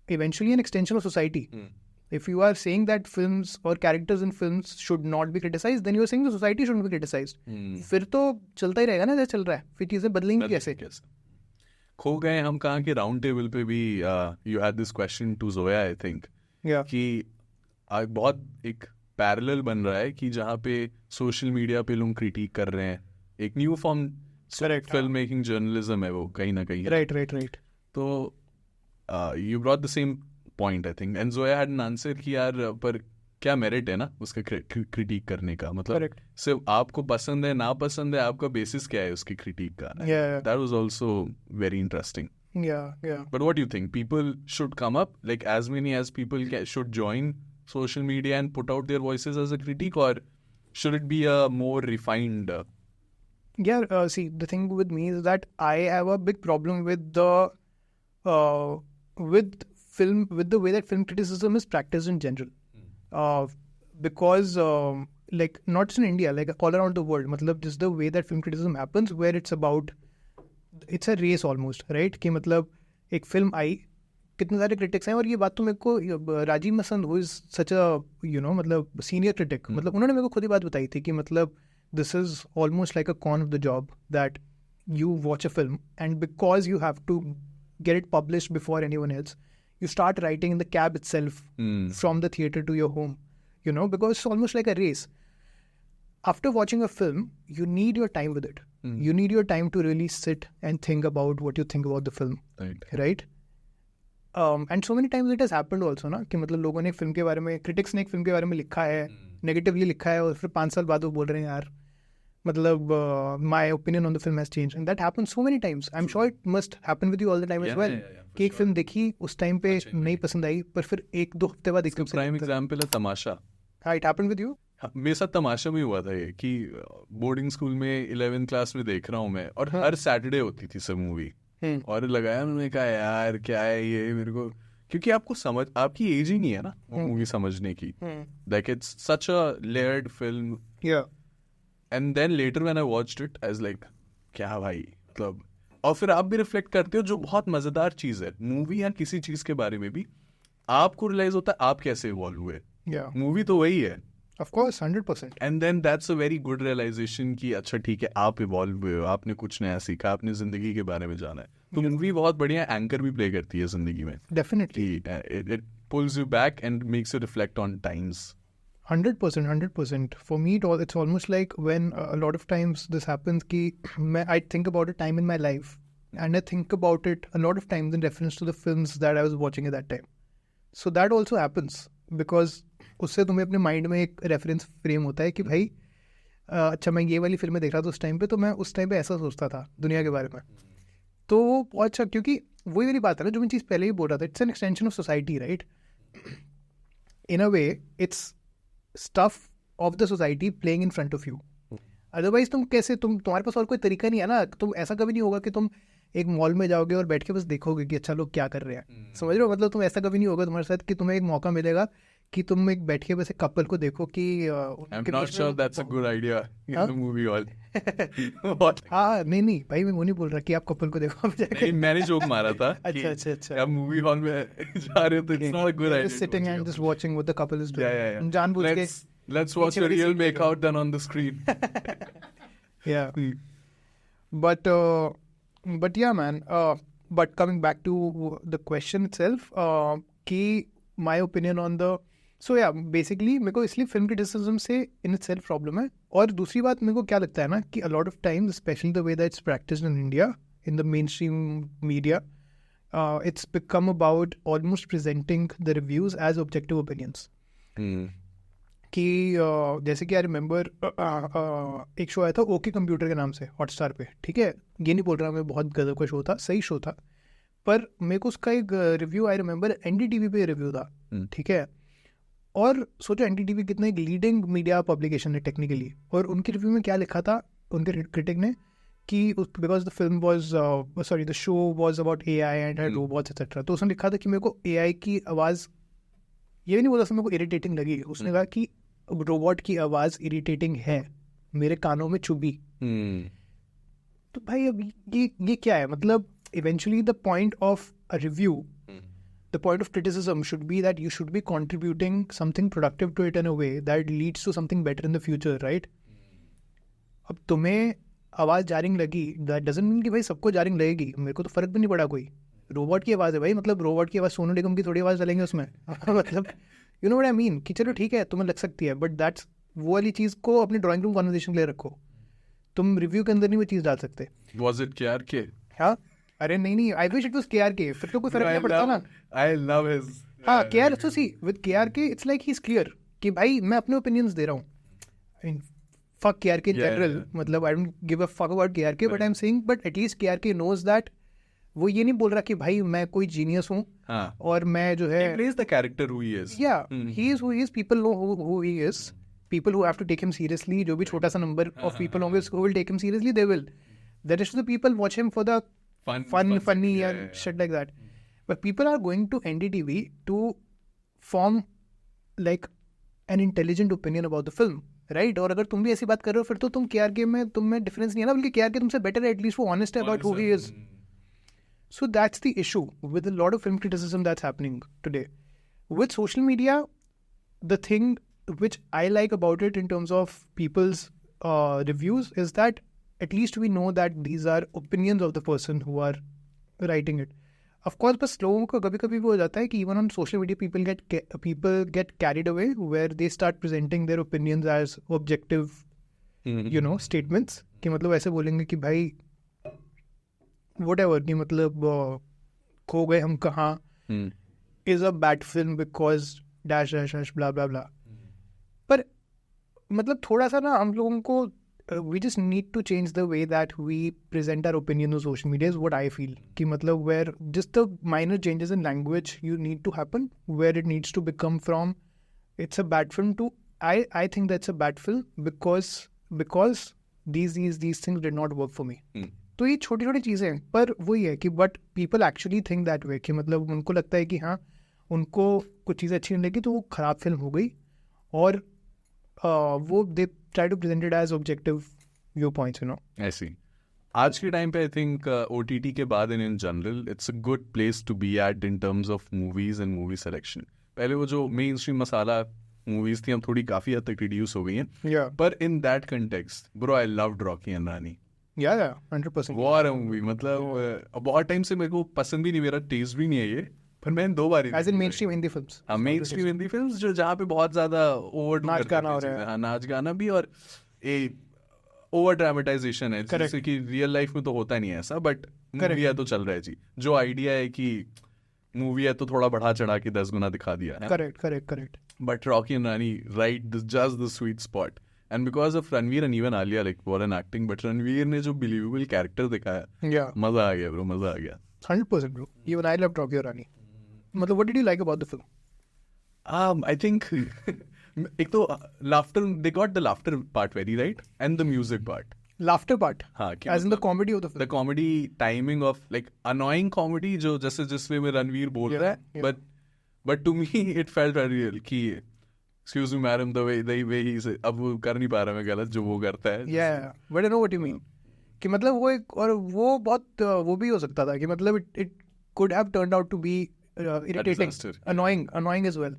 eventually an extension of society. If you are saying that films or characters in films should not be criticized, then you are saying the society shouldn't be criticized. फिर तो चलता ही रहेगा ना जैसे चल रहा है, फिर चीज़ें बदलेंगी कैसे? खो गए हम कहाँ के राउंड टेबल पे भी. You had this question to Zoya, I think. कि बहुत एक पैरेलल बन रहा है कि जहाँ पे सोशल मीडिया पे लोग क्रिटिक कर रहे हैं, एक new form film making journalism है वो कहीं ना कहीं. राइट. तो you brought the same point, I think, and Zoya had an answer कि यार पर क्या मेरिट है ना उसका क्रिटिक करने का. मतलब सिर्फ आपको पसंद है ना पसंद है, आपका बेसिस क्या है उसकी क्रिटिक का. That was also very interesting. But what do you think? People should come up, like as many as people should join social media and put out their voices as a critique, or should it be a more refined see, the thing with me is that I have a big problem with the with the way that film criticism is practiced in general, because like not just in India, like all around the world, मतलब just the way that film criticism happens, where it's a race almost, right? कि मतलब एक फिल्म आई, कितने सारे क्रिटिक्स हैं, और ये बात तो मेरे को Rajeev Masand who is such a मतलब सीनियर क्रिटिक, मतलब उन्होंने मेरे को खुद ही बात बताई थी कि मतलब this is almost like a con of the job, that you watch a film and because you have to get it published before anyone else, you start writing in the cab itself from the theater to your home, because it's almost like a race. After watching a film, you need your time with it. You need your time to really sit and think about what you think about the film, right? And so many times it has happened also ना कि मतलब लोगों ने फिल्म के बारे में, critics ने एक फिल्म के बारे में लिखा है, negatively लिखा है, और फिर 5 साल बाद वो बोल रहे हैं यार मतलब my opinion on the film has changed, and that happens so many times. I'm sure it must happen with you all the time as well. कि एक फिल्म देखी, उस टाइम पे नहीं पसंद आई, पर फिर 1-2 हफ्ते बाद एकदम से प्राइम एग्जांपल है तमाशा. हाँ, it happened with you? मेरे साथ तमाशा में हुआ था ये कि बोर्डिंग स्कूल में 11th क्लास में देख रहा हूँ मैं, और हर सैटरडे होती थी सब मूवी, और लगाया, उन्होंने कहा यार क्या है ये मेरे को, क्योंकि आपको समझ, आपकी एज ही नहीं है ना वो मूवी समझने की. Like it's such a layered film. And then later when I watched it I was like क्या भाई, मतलब, और फिर आप भी रिफ्लेक्ट करते हो, जो बहुत मजेदार चीज है मूवी या किसी चीज के बारे में भी, आपको रियलाइज होता है आप कैसे इवॉल्व हुए. मूवी तो वही है, of course, 100%. And then that's a very good realization कि अच्छा ठीक है, आप इवॉल्व हुए हो, आपने कुछ नया सीखा, आपने जिंदगी के बारे में जाना है. तो मूवी बहुत बढ़िया एंकर भी प्ले करती है जिंदगी में. Definitely. It pulls you back and makes you reflect on times. 100%. For me, it's almost like when a lot of times this happens कि I think about a time in my life and I think about it a lot of times in reference to the films that I was watching at that time. So that also happens because उससे तुम्हें अपने माइंड में एक रेफरेंस फ्रेम होता है कि भाई अच्छा मैं ये वाली फिल्में देख रहा था उस टाइम पे, तो मैं उस टाइम पे ऐसा सोचता था दुनिया के बारे में. तो वो बहुत अच्छा, क्योंकि वही वाली बात है ना जो मैं चीज़ पहले ही बोल रहा था, it's an extension of society, right? In a way it's stuff of the society playing in front of you. Otherwise तुम कैसे, तुम्हारे पास और कोई तरीका नहीं है ना. तुम ऐसा कभी नहीं होगा कि तुम एक मॉल में जाओगे और बैठ के बस देखोगे कि अच्छा लोग क्या कर रहे हैं, समझ रहे हो? मतलब तुम ऐसा कभी नहीं होगा तुम्हारे साथ कि तुम्हें एक मौका मिलेगा कि तुम एक बैठ के बस एक कपल को देखो कि I'm not sure that's a good idea in the movie hall. हाँ नहीं भाई, मैं वो नहीं बोल रहा कि आप कपल को देखो. नहीं, मैंने जोक मारा था. अच्छा आप मूवी हॉल में जा रहे हो तो it's not a good idea. Just sitting and just watching what the couple is doing. Yeah. जानबूझ के let's watch a real makeout done on the screen. Yeah. But yeah man, but coming back to the question itself, कि my opinion on the, so yeah, basically मेरे को इसलिए फिल्म क्रिटिसिज्म से इन itself प्रॉब्लम है. और दूसरी बात मेरे को क्या लगता है ना कि a lot of times, especially the way that it's practiced in India in the mainstream media, it's become about almost presenting the reviews as objective opinions. कि जैसे कि आई रिमेंबर एक शो आया था ओके कंप्यूटर के नाम से हॉटस्टार पे, ठीक है, ये नहीं बोल रहा मैं बहुत गजब का शो था, सही शो था, पर मेरे को उसका एक रिव्यू आई रिमेंबर एनडीटीवी पे रिव्यू था, ठीक है, और सोचो एनडीटीवी कितना एक लीडिंग मीडिया पब्लिकेशन है टेक्निकली, और उनके रिव्यू में क्या लिखा था उनके क्रिटिक ने कि because the film was the show was about AI and robots etcetera, तो उसने लिखा था कि मेरे को AI की आवाज़, ये भी नहीं बोला मेरे को इरिटेटिंग लगी, उसने कहा कि रोबोट की आवाज़ इरिटेटिंग है, मेरे कानों में चुभी। तो भाई अब ये क्या है, मतलब eventually the point of a review, the point of criticism should be that you should be contributing something productive to it in a way that leads to something better in the future, right? अब तुम्हें आवाज़ जारिंग लगी, that doesn't mean कि भाई सबको जारिंग लगेगी, मेरे को तो फ़र्क भी नहीं पड़ा, कोई रोबोट की आवाज़ है भाई, मतलब रोबोट की आवाज़ सोनू निगम की थोड़ी आवाज़ चलेंगे उसमें मतलब you know what I mean, कि चलो ठीक है तुम्हें लग सकती है, बट दैट्स वो वाली चीज़ को अपने ड्राइंग रूम कॉन्वर्सेशन के लिए रखो, तुम रिव्यू के अंदर नहीं वो चीज़ डाल सकते। Was it KRK? हाँ, अरे नहीं, I wish it was KRK, फिर तो कोई फर्क नहीं पड़ता ना। I love his हाँ, KR so see with KRK it's like he's clear कि भाई मैं अपने opinions दे रहा हूँ, I mean fuck KRK in general, मतलब I don't give a fuck about KRK, but I'm saying but at least KRK knows that वो ये नहीं बोल रहा कि भाई मैं कोई जीनियस हूँ और मैं जो है, he plays the character who he is. Yeah, he is who he is, people know who he is, people who have to take him seriously, जो भी छोटा सा number of people होंगे who will take him seriously, they will, the rest of the people watch him for the funny and shit like that. But people are going to NDTV to form like an intelligent opinion about the film, right? और अगर तुम भी ऐसी बात कर रहे हो फिर तो तुम KRK में तुम में डिफरेंस नहीं है ना, बल्कि KRK तुमसे बेटर है, एटलीस्ट वो ऑनेस्ट है about who he is. So that's the issue with a lot of film criticism that's happening today. With social media, the thing which I like about it in terms of people's reviews is that at least we know that these are opinions of the person who are writing it. Of course, बस लोगों को कभी कभी वो हो जाता है कि even on social media people get carried away where they start presenting their opinions as objective, you know, statements, कि मतलब ऐसे बोलेंगे कि भाई whatever, कि मतलब खो गए हम कहाँ is a bad film because dash dash dash blah blah blah. पर मतलब थोड़ा सा ना हम लोगों को we just need to change the way that we present our opinion on social media is what I feel. कि मतलब where just the minor changes in language you need to happen, where it needs to become from it's a bad film to I think that's a bad film because these things did not work for me. तो ये छोटी छोटी चीज़ें हैं, पर वही है कि but people actually think that way, कि मतलब उनको लगता है कि हाँ उनको कुछ चीज़ें अच्छी नहीं लगी तो वो ख़राब फिल्म हो गई, और वो they try to present it as objective viewpoints, you know. ऐसी आज के टाइम पे आई थिंक OTT के बाद in general it's a good place to be at in terms of movies and movie selection. पहले वो जो मेन स्ट्रीम मसाला मूवीज थी, हम थोड़ी काफ़ी हद तक रिड्यूस हो गई हैं, पर in that context bro I loved Rocky and Rani. 100%. वो आ रहा मूवी, मतलब बहुत टाइम से मेरे को पसंद भी नहीं, मेरा टेस्ट भी नहीं है ये, पर मैंने 2 बार as in mainstream Hindi films. हाँ, मेन स्ट्रीम हिंदी फिल्म्स जो जहाँ पे बहुत ज्यादा ओवर नाच गाना हो रहा है. हाँ, नाच गाना भी, और ओवर ड्रामेटाइजेशन है, जैसे कि रियल लाइफ में तो होता नहीं है ऐसा, बट मूवी है तो चल रहा है जी. जो आइडिया है कि मूवी है तो थोड़ा बढ़ा चढ़ा के 10 गुना दिखा दिया है. Correct. But Rocky and Rani right just the sweet spot. And because of Ranveer and even Alia, like for an acting, but Ranveer ने जो believable character दिखाया, मजा आ गया bro, मजा आ गया. 100% bro. Even I loved Rocky और Rani. मतलब what did you like about the film? I think एक तो laughter, they got the laughter part very right, and the music part. Laughter part? हाँ, as in the comedy of the film. The comedy timing of like annoying comedy जो जैसे जिस वे में रणवीर बोल रहा है, but to me it felt very real कि Excuse me, madam, the way he said, अब वो कर नहीं पा रहा मैं गलत जो वो करता है. Yeah, but I know what you mean. कि मतलब वो एक, और वो बहुत वो भी हो सकता था कि मतलब it could have turned out to be irritating, annoying as well.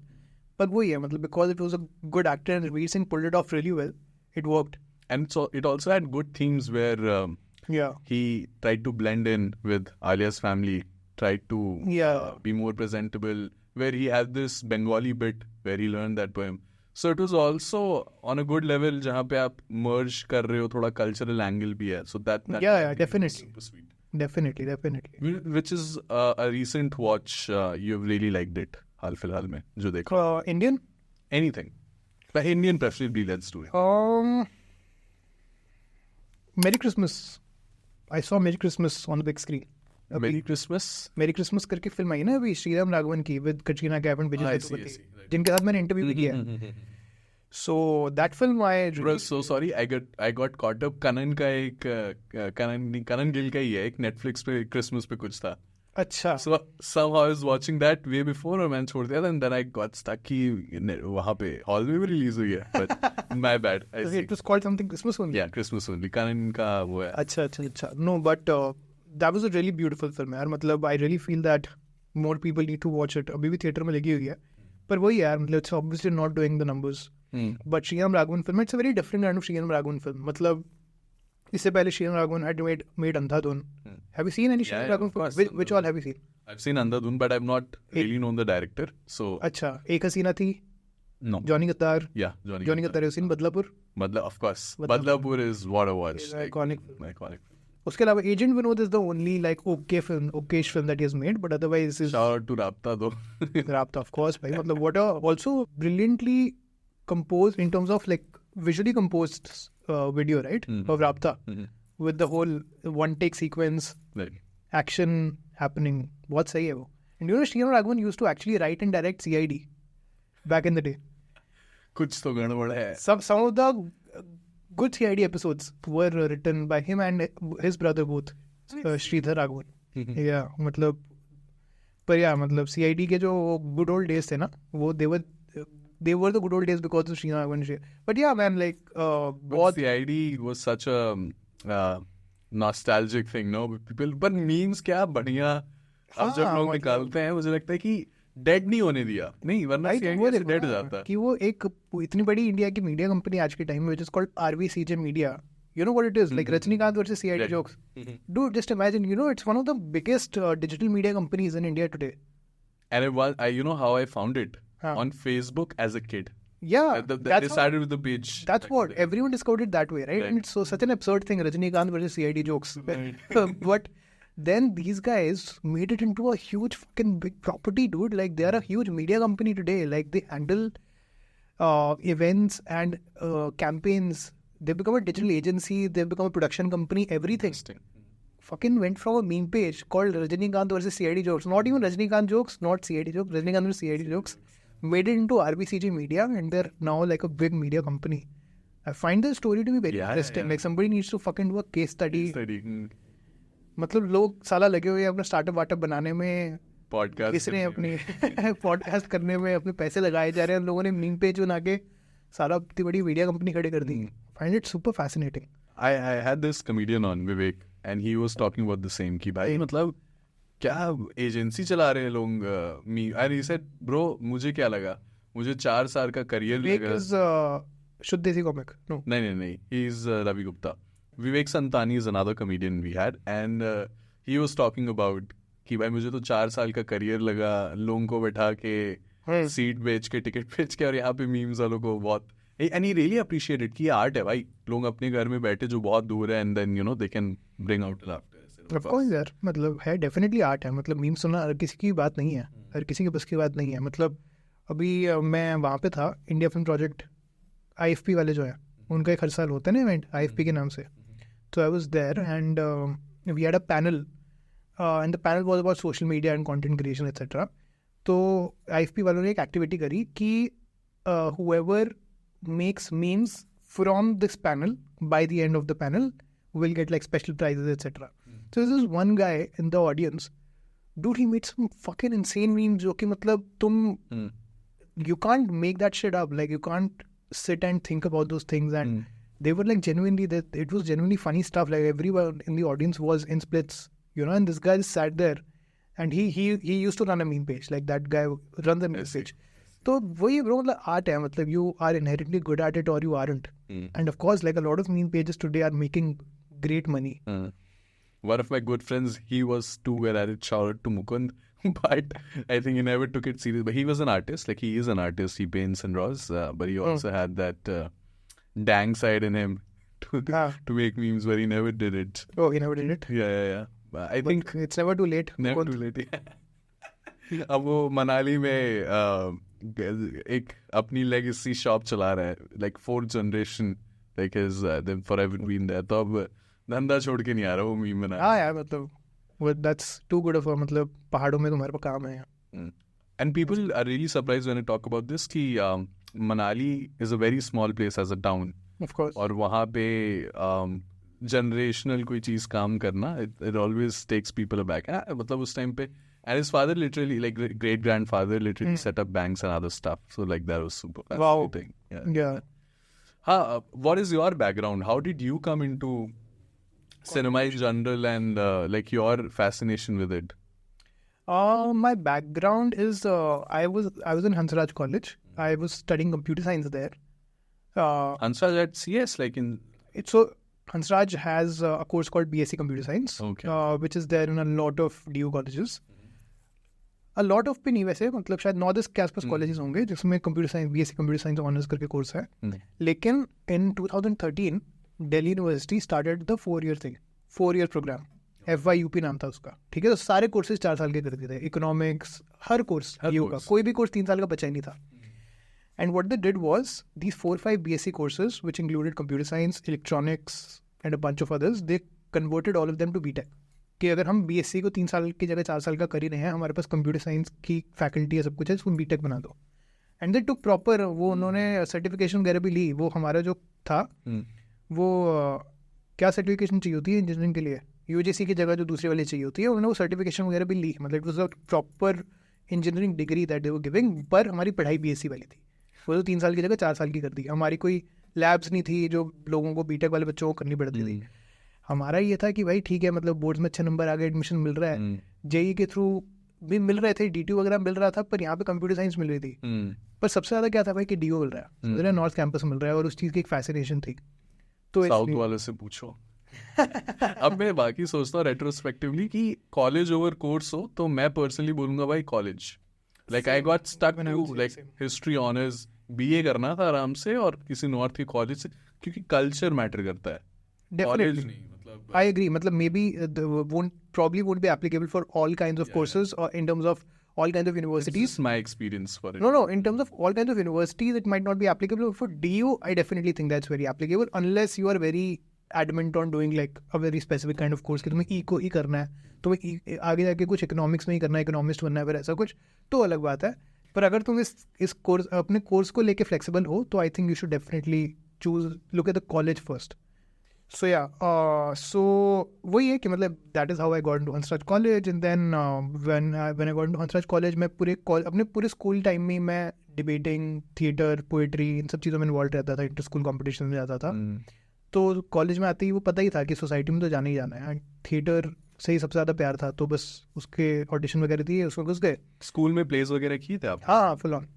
But वही है, मतलब because it was a good actor and Ranveer Singh pulled it off really well, it worked. And so it also had good themes where he tried to blend in with Alia's family, tried to be more presentable, where he had this Bengali bit where he learned that poem. So it was also on a good level जहाँ पे आप merge कर रहे हो, थोड़ा cultural angle भी है. So that yeah, definitely. super sweet. Definitely. Which is a recent watch you've really liked it हाल फिलहाल में जो देखो? Indian? Anything. But Indian preferably, let's do it. Merry Christmas. I saw Merry Christmas on the big screen. Merry Christmas? Merry Christmas करके फिल्म आई ना अभी श्रीराम राघवन की with Katrina Kaif and Vijay Sethupathi, जिनके साथ मैंने इंटरव्यू भी किया है. So that film I really... Bro, so sorry, I got caught up. Kanan का एक कनन गिल का ही है एक Netflix पे Christmas पे कुछ था. अच्छा. So somehow I was watching that way before और मैंने छोड़ दिया था and then I got stuck कि वहाँ पे हॉल में भी रिलीज हुई है. But my bad. It was called something Christmas only. Yeah, Christmas only. Kanan का वो है. अच्छा. No, but that was a really beautiful film यार. मतलब I really feel that more people need to watch it. अभी भी थिएटर में लगी हुई है. पर वही यार मतलब it's obviously not doing the numbers. But Sriram Raghavan film, it's a very different kind of Sriram Raghavan film. मतलब इससे पहले Sriram Raghavan had made Andhadhun. Have you seen any Sriram Raghavan film? Which all have you seen? I've seen Andhadhun, but I've not really known the director. So अच्छा, एक हसीना थी. No. Johnny Gattar. Yeah, Johnny Gattar has seen Badlapur. Of course. Badlapur is what a watch. Iconic film. Iconic. उसके अलावा Agent Vinod is the only like okay film that he has made, but otherwise is shout out to Rabta though. Rabta, of course, भाई मतलब what a also brilliantly composed in terms of like visually composed video, right? Of Rabta with the whole one take sequence, action happening. बहुत सही है वो. And you know Sriram Raghavan used to actually write and direct CID back in the day. कुछ तो गड़बड़ है. Some of the good CID episodes were written by him and his brother both, Sridhar Raghavan. Yeah, मतलब CID के जो good old days थे ना, वो they were the good old days because of Sridhar Raghavan. But yeah, man, like but CID was such a nostalgic thing, no? People, but memes क्या बढ़िया अब जब लोग निकालते हैं मुझे लगता है कि डेड नहीं होने दिया. नहीं वरना CID से डेड जाता कि वो एक इतनी बड़ी इंडिया की मीडिया कंपनी आज के टाइम में which is called RVCJ Media. You know what it is? Like Rajinikanth versus CID jokes. Dude, just imagine, you know, it's one of the biggest digital media companies in India today. And it was, you know how I found it? On Facebook as a kid. Yeah. They started with the page. That's what, everyone discovered it that way, right? And it's such an absurd thing, Rajinikanth versus CID jokes. But then these guys made it into a huge fucking big property, dude. Like they are a huge media company today. Like they handle events and campaigns. They've become a digital agency. They've become a production company. Everything. Fucking went from a meme page called Rajinikanth versus CID jokes. Not even Rajinikanth jokes, not CID jokes. Rajinikanth versus CID jokes. Made it into RVCJ Media, and they're now like a big media company. I find the story to be very interesting. Like somebody needs to fucking do a case study. मतलब लोग साला लगे हुए हैं अपना स्टार्टअप वार्टअप बनाने में, किसने अपनी पॉडकास्ट करने में अपने पैसे लगाए जा रहे हैं. लोगों ने मीम पेज बना के सारा इतनी बड़ी मीडिया कंपनी खड़ी कर दी. Find it super fascinating. I had this comedian on, Vivek, and he was talking about the same कि भाई मतलब क्या एजेंसी चला रहे हैं लोग. And he said, bro, मुझे क्या लगा, मुझे 4 साल का करियर लगा. शुद्ध देसी कॉमिक. No. नहीं. He's Ravi Gupta. Vivek Santani is another comedian we had, and he was talking about कि भाई मुझे तो 4 साल का करियर लगा लोगों को बैठा के सीट बेच के टिकट बेच के और यहाँ पे मीम्स वालों को बहुत. And he really appreciated कि आर्ट है भाई. लोग अपने घर में बैठे जो बहुत दूर है and then you know they can bring out laughter. Of course यार, मतलब है डेफिनेटली आर्ट है. मतलब मीम सुनना हर किसी की बात नहीं है, हर किसी के बस की बात नहीं है. मतलब अभी मैं वहाँ पे था, इंडिया फिल्म प्रोजेक्ट IFP वाले जो है उनका एक हर साल होता है ना इवेंट IFP के नाम से. So I was there and we had a panel and the panel was about social media and content creation etc. तो IFP वालों ने एक एक्टिविटी करी कि whoever makes memes from this panel by the end of the panel will get like special prizes etc. So this is one guy in the audience. Dude, he made some fucking insane memes जो कि मतलब तुम you can't make that shit up. Like you can't sit and think about those things and they were like genuinely, it was genuinely funny stuff. Like everyone in the audience was in splits, you know, and this guy just sat there and he used to run a meme page. Like that guy runs a meme page. So वही bro, मतलब art है, मतलब you are inherently good at it or you aren't. And of course, like a lot of meme pages today are making great money. One of my good friends, he was too good at it. Shout out to Mukund. But I think he never took it serious. But he was an artist. Like he is an artist. He paints and draws. But he also had that dang side in him to make memes, but he never did it. Oh, he never did it? Yeah. I think it's never too late. never too late. अब वो मनाली में एक अपनी लेगेसी शॉप चला रहा है, like 4th generation, like is then forever been there. तो अब धंधा छोड़ के नहीं आ रहा वो मीम बना. हाँ यार, मतलब वो दैट्स टू गुड ऑफ, मतलब पहाड़ों में तुम्हारे पास काम है. And people are really surprised when I talk about this कि Manali is a very small place as a town. Of course. और वहाँ पे generational कोई चीज़ काम करना, it always takes people aback. मतलब उस time पे, and his father literally, like great grandfather literally set up banks and other stuff. So like that was super fascinating. Wow. Yeah. What is your background? How did you come into cinema in general and like your fascination with it? My background is I was in Hansraj College. I was studying computer science there. Hansraj at CS, like in... So Hansraj has a course called BSc Computer Science, which is there in a lot of DU colleges. A lot of पे नहीं वैसे, मतलब शायद 9-10 के आसपास कॉलेजेस होंगे जिसमें computer science, BSc computer science honours करके कोर्स है. लेकिन in 2013 Delhi university started the 4-year programme. FYUP नाम था उसका. ठीक है, तो सारे कोर्सेज 4 साल के कर दिए थे. इकोनॉमिक्स, हर कोर्स यू का, कोई भी कोर्स 3 साल का बचा ही नहीं था. And what they did was these 4-5 BSc courses which included computer science, electronics and a bunch of others, they converted all of them to BTech. कि अगर हम BSc को 3 साल की जगह 4 साल का कर ही रहे हैं, हमारे पास कंप्यूटर साइंस की फैकल्टी है, सब कुछ है, इसको BTech बना दो. एंड दे टुक प्रॉपर, वो उन्होंने सर्टिफिकेशन वगैरह भी ली. वो हमारा जो था वो क्या सर्टिफिकेशन चाहिए होती है इंजीनियरिंग के लिए, UGC की जगह जो दूसरी वाली चाहिए होती है, उन्होंने वो सर्टिफिकेशन वगैरह भी ली. मतलब it was a proper engineering degree that they were giving. पर हमारी पढ़ाई BSc वाली थी. वो तो 3 साल की जगह 4 साल की कर दी. हमारी कोई लैब्स नहीं थी जो लोगों को BTech वाले बच्चों को करनी पड़ती थी. हमारा ये था कि भाई ठीक है, मतलब बोर्ड्स में अच्छे नंबर आ गए, एडमिशन मिल रहा है, JEE के थ्रू भी मिल रहे थे, DTU वगैरह मिल रहा था, पर यहाँ पे कंप्यूटर साइंस मिल रही थी. पर सबसे ज़्यादा क्या था भाई कि DU मिल रहा है, नॉर्थ कैंपस मिल रहा है, और उस चीज़ की एक फैसिनेशन थी. तो साउथ वाले से पूछो. अब मैं बाकी सोचता हूँ रेट्रोस्पेक्टिवली कि कॉलेज ओवर कोर्स हो, तो मैं पर्सनली बोलूंगा भाई college. Like I got stuck to like history honours, BA करना था आराम से और किसी नॉर्थ के कॉलेज से, क्योंकि कल्चर मैटर करता है. कॉलेज नहीं, मतलब I agree. मतलब maybe won't be applicable for all kinds of courses or in terms of all kinds of universities. This is my experience for it. No, in terms of all kinds of universities it might not be applicable. For DU I definitely think that's very applicable unless you are very adamant on doing like a very specific kind of course कि तुम्हें को ही करना है, तुम्हें आगे जाके कुछ इकोनॉमिक्स में ही करना है, इकोनॉमिस्ट बनना है, फिर ऐसा कुछ तो अलग बात है. पर अगर तुम इस कोर्स, अपने कोर्स को लेके फ्लेक्सिबल हो, तो I think you should definitely choose, look at the college first. So yeah, so वही है कि मतलब that is how I got into Hansraj College. And then when I got into Hansraj College, मैं अपने पूरे स्कूल टाइम में मैं डिबेटिंग, थिएटर, पोएट्री, इन सब चीज़ों में इन्वॉल्व रहता था. इंटर स्कूल कॉम्पिटिशन में जाता था. तो कॉलेज में आते ही वो पता ही था कि सोसाइटी में तो जाना ही जाना है. थिएटर से ही सबसे ज़्यादा प्यार था, तो बस उसके ऑडिशन वगैरह थी, उसमें घुस गए. स्कूल में प्लेस वगैरह किए थे आप? हाँ, फुल ऑन.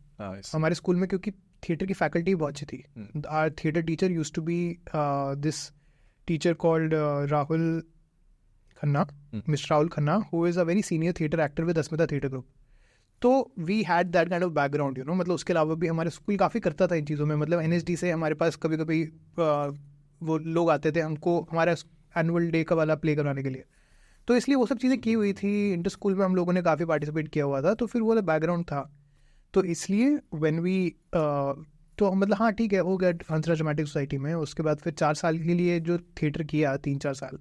हमारे स्कूल में क्योंकि थिएटर की फैकल्टी बहुत अच्छी थी. Our theatre teacher used to be this teacher called Rahul Khanna, Mr. Rahul Khanna, who is a very senior theatre actor with Asmita Theatre Group. तो we had that kind of background, you know. मतलब उसके अलावा भी हमारे स्कूल काफ़ी करता था इन चीज़ों में. मतलब NSD से हमारे पास कभी कभी वो लोग आते थे हमको हमारा एनुअल डे का वाला प्ले करवाने के लिए. तो इसलिए वो सब चीज़ें की हुई थी. इंटर स्कूल में हम लोगों ने काफ़ी पार्टिसिपेट किया हुआ था, तो फिर वो वाला बैकग्राउंड था. तो इसलिए व्हेन वी तो मतलब हाँ ठीक है, हो गया हंसराज ड्रामेटिक सोसाइटी में. उसके बाद फिर 4 साल के लिए जो थिएटर किया, 3-4 साल,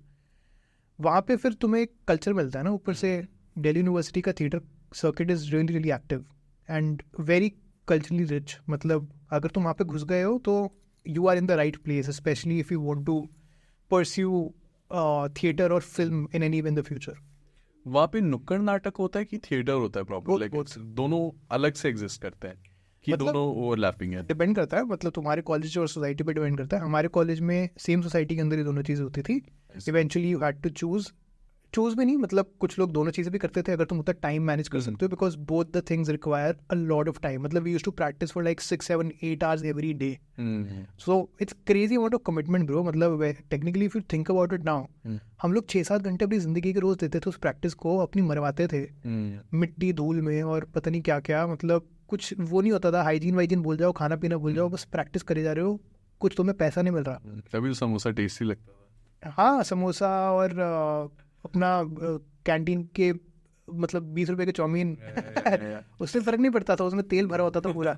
वहाँ पे फिर तुम्हें एक कल्चर मिलता है ना. ऊपर से दिल्ली यूनिवर्सिटी का theatre circuit is really really active and very culturally rich. मतलब अगर तुम वहाँ पे घुस गए हो तो you are in the right place, specially if you want to pursue theatre और film in any way in the future. वहाँ पे नुक्कड़ नाटक होता है कि थिएटर होता है प्रॉपर? लाइक दोनों अलग से एग्जिस्ट करते हैं कि मतलब दोनों ओवरलैपिंग है? डिपेंड करता है, मतलब तुम्हारे कॉलेज और सोसाइटी पे डिपेंड करता है. हमारे कॉलेज में सेम सोसाइटी के अंदर ही दोनों चीज़ें होती थी. Eventually you had to choose भी नहीं, मतलब कुछ लोग दोनों चीज़ें भी करते थे अगर तुम उतना टाइम मैनेज कर सकते हो, because both the things require a lot of time. मतलब we used to practice for like 6-7-8 hours every day. So it's crazy amount of commitment bro. मतलब technically if you think about it now, हम लोग 6-7 घंटे अपनी जिंदगी के रोज देते थे उस प्रैक्टिस को, अपनी मरवाते थे मिट्टी धूल में और पता नहीं क्या क्या. मतलब कुछ वो नहीं होता था, हाइजीन वाइजीन भूल जाओ, खाना पीना भूल जाओ, बस प्रैक्टिस करे जा रहे हो, कुछ तुम्हें पैसा नहीं मिल रहा. तभी समोसा टेस्टी लगता था. हाँ, समोसा और अपना कैंटीन के मतलब 20 रुपए के चाउमीन उससे फर्क नहीं पड़ता था, उसमें तेल भरा होता था पूरा,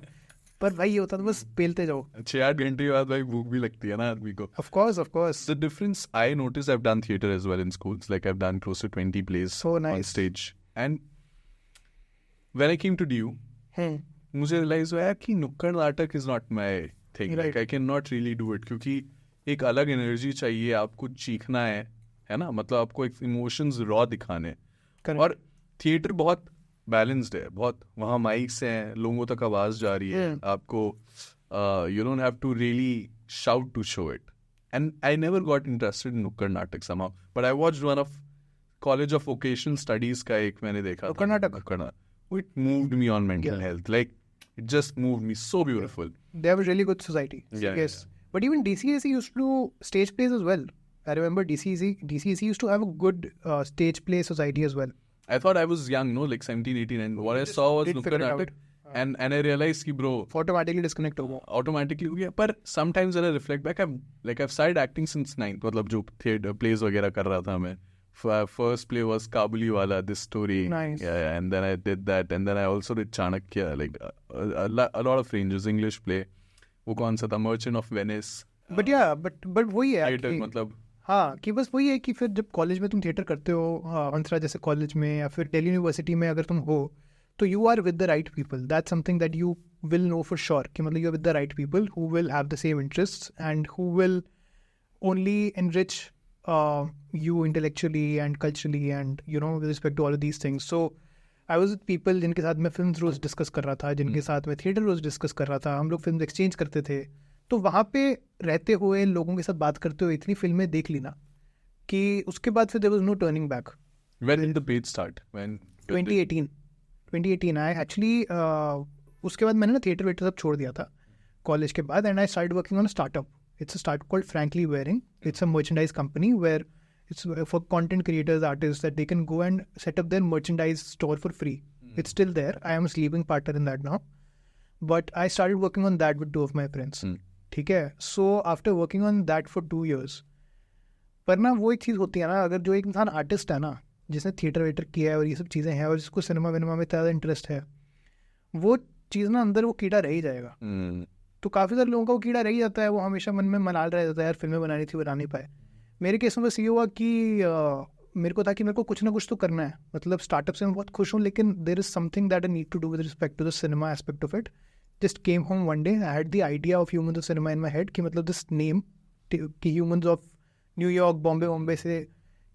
पर भाई ये होता था बस पेलते जाओ। 6-8 घंटे बाद भाई भूख भी लगती है ना आदमी को। Of course. The difference I noticed, I've done theater as well in schools. Like I've done close to 20 plays So nice. on stage. And when I came to DU, मुझे realize हुआ कि नुक्कड़ नाटक is not my thing. Right. Like I cannot really do it क्योंकि एक अलग एनर्जी चाहिए, आपको चीखना है ना, मतलब आपको एक इमोशंस रॉ दिखाने हैं। Correct. और थिएटर बहुत बैलेंस्ड है, बहुत वहाँ माइक्स हैं, लोगों तक आवाज़ जा रही है, आपको you don't have to really shout to show it. And I never got interested in नुक्कड़ नाटक somehow, but I watched one of college of vocational studies का एक मैंने देखा नुक्कड़ नाटक, it moved me on mental health, like it just moved me so beautiful. They have a really good society. Yes. But even DCAC used to do stage plays as well. I remember DCAC used to have a good stage play society as well. I thought I was young, no, like 17, 18, and what I saw was Nukkad Natak, and I realized कि bro, automatically disconnect हो गया, automatically हो गया। पर sometimes when I reflect back, I've started acting since 9th, मतलब जो theater plays वगैरह कर रहा था मैं। First play was Kabuli wala, this story. Nice. Yeah, and then I did that, and then I also did Chanakya, like a lot of ranges, English play। वो कौन सा था, Merchant of Venice। But yeah, but वही है Theater मतलब हाँ, कि बस वही है कि फिर जब कॉलेज में तुम थिएटर करते हो, हंसराज जैसे कॉलेज में या फिर दिल्ली यूनिवर्सिटी में अगर तुम हो, तो you are with the right people, that's something that you will know for sure, कि मतलब you are with the right people who will have the same interest and who will only enrich you intellectually and culturally and you know with respect to all of these things. So I was with people जिनके साथ मैं फिल्म रोज डिस्कस कर रहा था, जिनके साथ मैं थिएटर रोज डिस्कस कर रहा था, हम लोग फिल्म एक्सचेंज करते थे। तो वहाँ पे रहते हुए लोगों के साथ बात करते हुए इतनी फिल्में देख ली ना कि उसके बाद फिर there was no turning back. When did the page start? When 2018 I actually उसके बाद मैंने ना थिएटर वेटर सब छोड़ दिया था कॉलेज के बाद, and I started working on a startup. It's a startup called Frankly Wearing. It's a merchandise company where it's for content creators, artists, that they can go and set up their merchandise store for free. It's still there. I am a sleeping partner in that now. But I started working on that with two of my friends. ठीक है? So after working on that for 2 years, पर ना वो एक चीज़ होती है ना, अगर जो एक इंसान आर्टिस्ट है ना, जिसने थिएटर वेटर किया है और ये सब चीज़ें हैं और जिसको सिनेमा विनेमा में ज़्यादा इंटरेस्ट है, वो चीज़ ना अंदर वो कीड़ा रह ही जाएगा। तो काफ़ी सारे लोगों का वो कीड़ा रह ही जाता है, वो हमेशा मन में मलाल रह जाता है, यार फिल्में बनानी थी, बना नहीं पाए। मेरे केस में बस ये हुआ कि मेरे को था कि मेरे को कुछ ना कुछ तो करना है, मतलब स्टार्टअप से मैं बहुत खुश हूँ, लेकिन there is something that I need to do with respect to the cinema aspect of it. Just came home one day, I had the idea of humans of cinema in my head, कि मतलब दिस नेम कि ह्यूमन्स ऑफ न्यूयॉर्क, बॉम्बे से,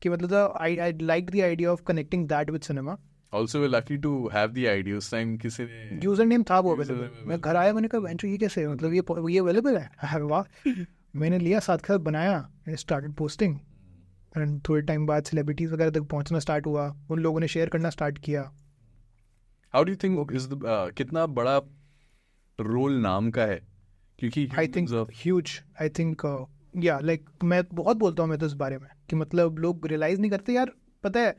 कि मतलब I like the idea of connecting that with cinema. Also we're lucky to have the idea उस टाइम किसी ने यूजर नेम था वो अवेलेबल। मैं घर आया, मैंने कहा वेंचर ये कैसे, मतलब ये अवेलेबल है, वाह। मैंने लिया, साथ के साथ बनाया, स्टार्टेड पोस्टिंग, एंड थोड़े टाइम बाद सेलिब्रिटीज वगैरह तक पहुंचना स्टार्ट हुआ, उन लोगों ने शेयर करना स्टार्ट किया। How do you think is the कितना बड़ा रोल नाम का है? क्योंकि I think huge, I think या लाइक मैं बहुत बोलता हूँ मैं तो इस बारे में कि मतलब लोग रियलाइज नहीं करते यार। पता है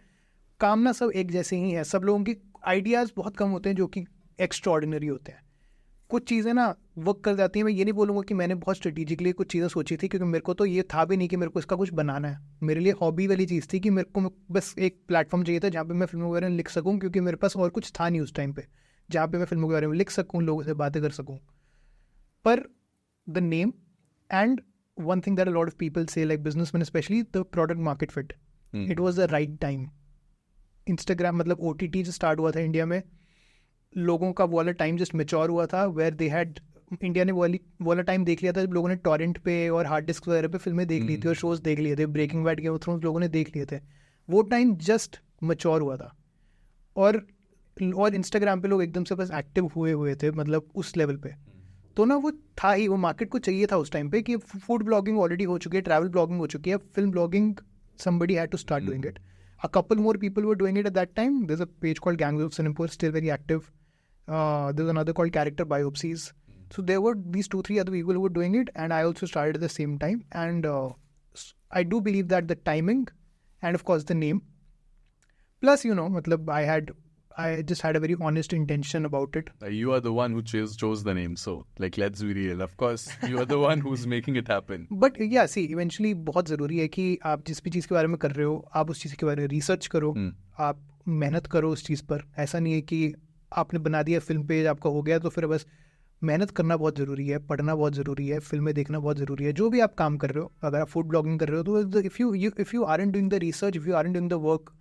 काम ना सब एक जैसे ही है, सब लोगों की आइडियाज़ बहुत कम होते हैं जो कि एक्स्ट्राऑर्डिनरी होते हैं। कुछ चीज़ें ना वर्क कर जाती हैं। मैं ये नहीं बोलूँगा कि मैंने बहुत स्ट्रेटेजिकली कुछ चीज़ें सोची थी, क्योंकि मेरे को तो ये था भी नहीं कि मेरे को इसका कुछ बनाना है। मेरे लिए हॉबी वाली चीज़ थी कि मेरे को बस एक प्लेटफॉर्म चाहिए था जहाँ पे मैं फिल्मों के बारे में लिख सकूँ, क्योंकि मेरे पास और कुछ था नहीं उस टाइम पे जहाँ पे मैं फिल्मों के बारे में लिख सकूँ, लोगों से बातें कर सकूँ। पर the name and one thing that a lot of people से, like businessman specially, the product market fit, it was the right time. Instagram मतलब OTT जो स्टार्ट हुआ था इंडिया में, लोगों का वाला टाइम जस्ट मैच्योर हुआ था, वेयर दे हैड, इंडिया ने वाला टाइम देख लिया था जब लोगों ने टॉरेंट पे और हार्ड डिस्क वगैरह पे फिल्में देख ली थी और शोज देख लिए थे, breaking bad, game of thrones लोगों ने देख लिए थे। वो टाइम जस्ट मैच्योर हुआ था, और इंस्टाग्राम पे लोग एकदम से बस एक्टिव हुए थे, मतलब उस लेवल पे। तो ना वो था ही, वो मार्केट को चाहिए था उस टाइम पे कि फूड ब्लॉगिंग ऑलरेडी हो चुकी है, ट्रैवल ब्लॉगिंग हो चुकी है, film blogging somebody had to start doing it. A couple more people were doing it at that time. There's a page called Gangs of Cinema, still very active. There's another called Character Biopsies. So there were these 2-3 other people who were doing it, and I also started at the same time. And I do believe that the timing and of course the name, plus you know, matlab I I just had a very honest intention about it. You are the one who chose the name, so like let's be real. Of course, you are the one who's making it happen. But yeah, see, eventually बहुत ज़रूरी है कि आप जिस भी चीज़ के बारे में कर रहे हो, आप उस चीज़ के बारे में रिसर्च करो, आप मेहनत करो उस चीज़ पर. ऐसा नहीं है कि आपने बना दिया फिल्म पेज, आपका हो गया तो फिर बस. मेहनत करना बहुत ज़रूरी है, पढ़ना बहुत ज़रूरी है, फिल्में देखना बहुत ज़रूरी है. जो भी आप काम कर रहे हो, अगर आप फूड ब्लॉगिंग कर रहे हो तो if you aren't doing the research, if you aren't doing the work,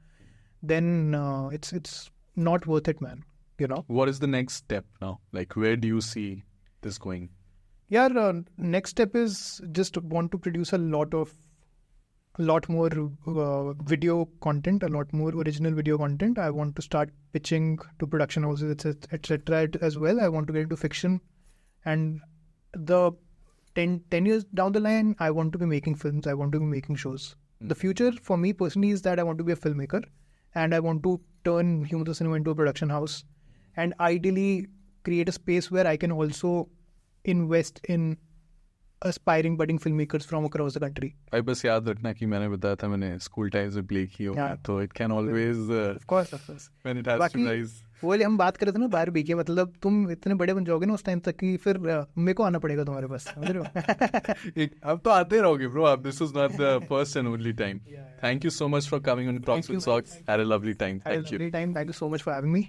then it's not worth it, man. You know. What is the next step now? Like, where do you see this going? Yeah, next step is just want to produce a lot more video content, a lot more original video content. I want to start pitching to production houses, etc. as well. I want to get into fiction, and the 10 years down the line, I want to be making films. I want to be making shows. The future for me personally is that I want to be a filmmaker, and I want to turn Human Cinema into a production house, and ideally create a space where I can also invest in aspiring budding filmmakers from across the country. भाई बस याद रखना कि मैंने बताया था मैंने स्कूल टाइम से प्ले की होगा, तो it can always of course when it has to rise. वो हम बात कर रहे थे ना 12 के, मतलब तुम इतने बड़े बन जाओगे ना उस टाइम तक कि फिर मेरे को आना पड़ेगा तुम्हारे पास, समझ रहे हो? अब तो आते रहोगे ब्रो. अब this is not the first and only time. Thank you so much for coming on Talks with Socks. Had a lovely time. Thank you so much for having me.